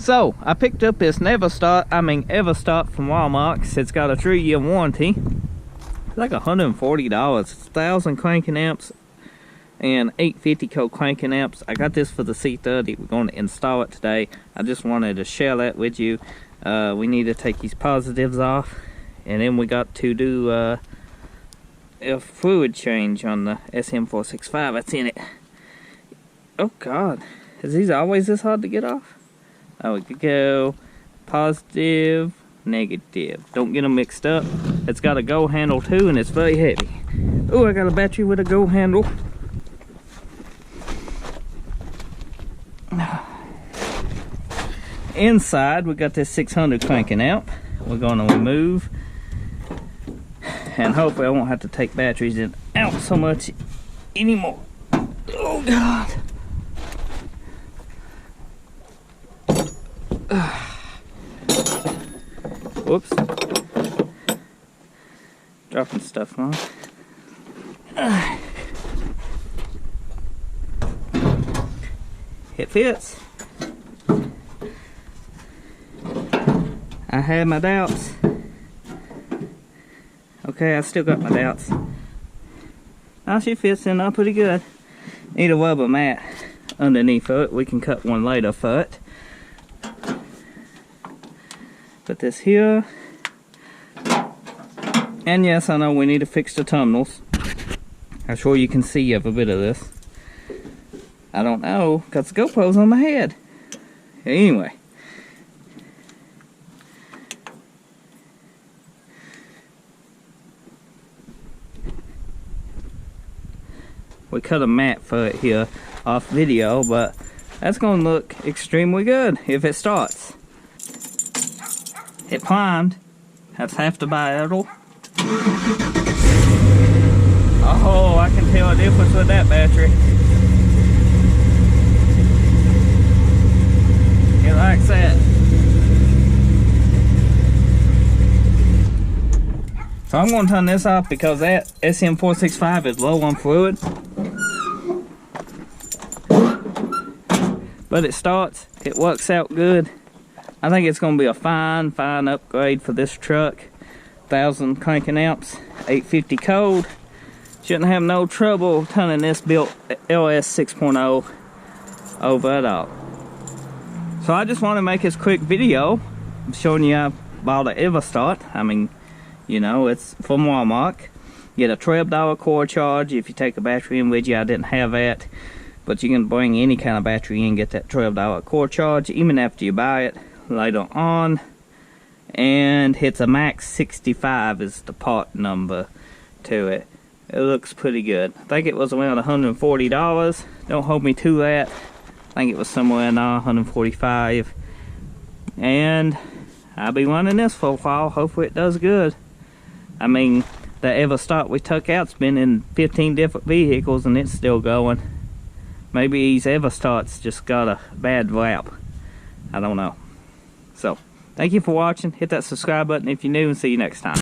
So I picked up this Everstart from Walmart. It's got a 3-year warranty. It's like $140. It's 1,000 cranking amps and 850 co cranking amps. I got this for the C30. We're going to install it today. I just wanted to share that with you. We need to take these positives off, and then we got to do a fluid change on the SM465 that's in it. Oh God, is these always this hard to get off? Oh, we could go positive, negative. Don't get them mixed up. It's got a go handle too, and it's very heavy. Oh, I got a battery with a go handle. Inside, we got this 600 cranking amp. We're going to remove, and hopefully I won't have to take batteries out so much anymore. Oh God. Whoops. Dropping stuff on. It fits. I had my doubts. Okay, I still got my doubts. Oh, she fits in pretty good. Need a rubber mat underneath it. We can cut one later for it. Put this here. And yes, I know we need to fix the terminals. I'm sure you can see every bit of this. I don't know, because the GoPro's on my head. Anyway. We cut a mat for it here off video, but that's going to look extremely good if it starts. It primed. That's half the battle. Oh, I can tell a difference with that battery. It likes that. So I'm going to turn this off because that SM465 is low on fluid. But it starts, it works out good. I think it's going to be a fine upgrade for this truck. 1,000 cranking amps, 850 cold. Shouldn't have no trouble turning this built LS 6.0 over at all. So I just want to make this quick video. I'm showing you I bought an Everstart. I mean, you know, it's from Walmart. You get a $12 core charge if you take a battery in with you. I didn't have that. But you can bring any kind of battery in and get that $12 core charge even after you buy it later on. And it's a Max 65 is the part number to it. It looks pretty good. I think it was around $140. Don't hold me to that. I think it was somewhere in there, $145. And I'll be running this for a while. Hopefully it does good. I mean, the Everstart we took out's been in 15 different vehicles and it's still going. Maybe these Everstarts just got a bad rap. I don't know. So, thank you for watching. Hit that subscribe button if you're new, and see you next time.